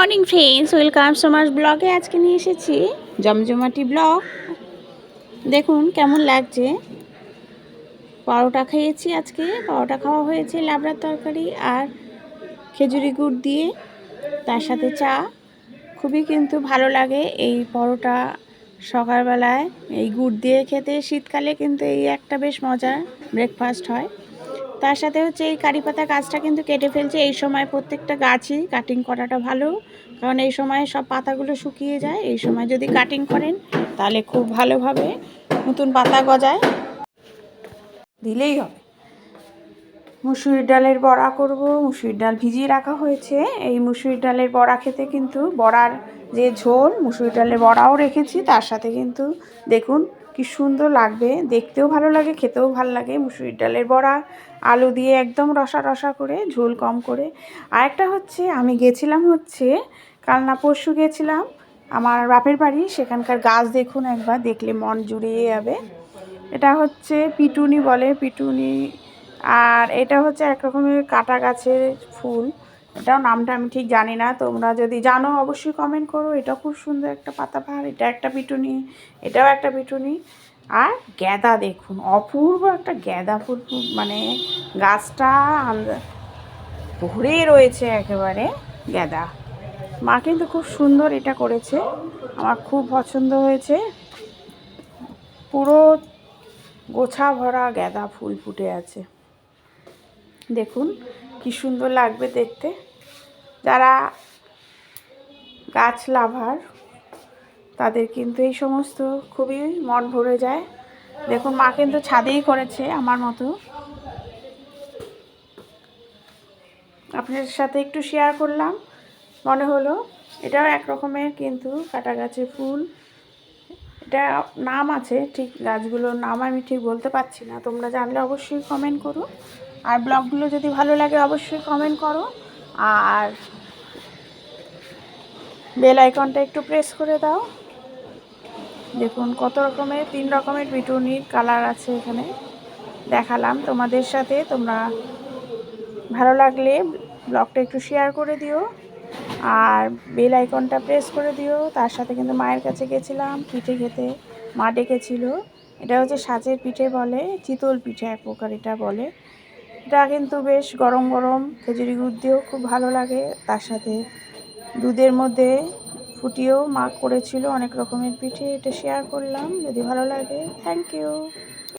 Morning friends, welcome সমাজ ব্লগে। আজকে নিয়ে এসেছি জমজমাটি ব্লগ। দেখুন কেমন লাগছে। পরোটা খেয়েছি, আজকে পরোটা খাওয়া হয়েছে, লাবড়ার তরকারি আর খেজুরি গুড় দিয়ে, তার সাথে চা। খুবই কিন্তু ভালো লাগে এই পরোটা সকালবেলায় এই গুড় দিয়ে খেতে। শীতকালে কিন্তু এই একটা বেশ মজার ব্রেকফাস্ট হয়। তার সাথে হচ্ছে এই কারি পাতা গাছটা কিন্তু কেটে ফেলছে। এই সময় প্রত্যেকটা গাছই কাটিং করাটা ভালো, কারণ এই সময় সব পাতাগুলো শুকিয়ে যায়। এই সময় যদি কাটিং করেন তাহলে খুব ভালোভাবে নতুন পাতা গজায়। দিলেই হবে। মুসুরির ডালের বড়া করব। মুসুরির ডাল ভিজিয়ে রাখা হয়েছে। এই মুসুরির ডালের বড়া খেতে কিন্তু বড়ার যে ঝোল, মুসুরির ডালের বড়াও রেখেছি, তার সাথে কিন্তু দেখুন কি সুন্দর লাগবে, দেখতেও ভালো লাগে, খেতেও ভালো লাগে। মুসুরির ডালের বড়া আলু দিয়ে একদম রসা রসা করে, ঝোল কম করে। আরেকটা হচ্ছে, আমি গেছিলাম হচ্ছে কাল না পরশু গেছিলাম আমার বাপের বাড়ি। সেখানকার গাছ দেখুন একবার, দেখলে মন জুড়িয়ে যাবে। এটা হচ্ছে পিটুনি বলে, পিটুনি। আর এটা হচ্ছে এক রকমের কাটা গাছের ফুল। এটাও নামটা আমি ঠিক জানি না, তোমরা যদি জানো অবশ্যই কমেন্ট করো। এটা খুব সুন্দর একটা পাতাবাহার। এটা একটা পিটুনি, এটাও একটা পিটুনি। আর গ্যাদা দেখুন, অপূর্ব একটা গ্যাদা ফুল, মানে গাছটা ভরে রয়েছে একেবারে গ্যাদা। মা কিন্তু খুব সুন্দর এটা করেছে, আমার খুব পছন্দ হয়েছে। পুরো গোছা ভরা গ্যাদা ফুল ফুটে আছে, দেখুন কি সুন্দর লাগবে দেখতে। যারা গাছ লাভার তাদের কিন্তু এই সমস্ত খুবই মন ভরে যায়। দেখুন মা কিন্তু ছাদেই করেছে আমার মতো। আপনাদের সাথে একটু শেয়ার করলাম, মনে হলো। এটাও এক রকমের কিন্তু কাটা গাছের ফুল। এটা নাম আছে, ঠিক গাছগুলোর নাম আমি ঠিক বলতে পারছি না, তোমরা জানলে অবশ্যই কমেন্ট করো। আর ব্লগগুলো যদি ভালো লাগে অবশ্যই কমেন্ট করো। আর বেল আইকনটা একটু প্রেস করে দাও। দেখুন কত রকমের, 3 রকমের পিটুনির কালার আছে এখানে, দেখালাম তোমাদের সাথে। তোমরা ভালো লাগলে ব্লগটা একটু শেয়ার করে দিও আর বেল আইকনটা প্রেস করে দিও। তার সাথে কিন্তু মায়ের কাছে গেছিলাম পিঠে খেতে, মা ডেকেছিল। এটা হচ্ছে সাজের পিঠে বলে, চিতল পিঠে এক প্রকার এটা বলে। এটা কিন্তু বেশ গরম গরম খেজুরি গুড় দিয়েও খুব ভালো লাগে, তার সাথে দুধের মধ্যে ফুটিয়েও মা করেছিল অনেক রকমের পিঠে। এটা শেয়ার করলাম, যদি ভালো লাগে থ্যাংক ইউ।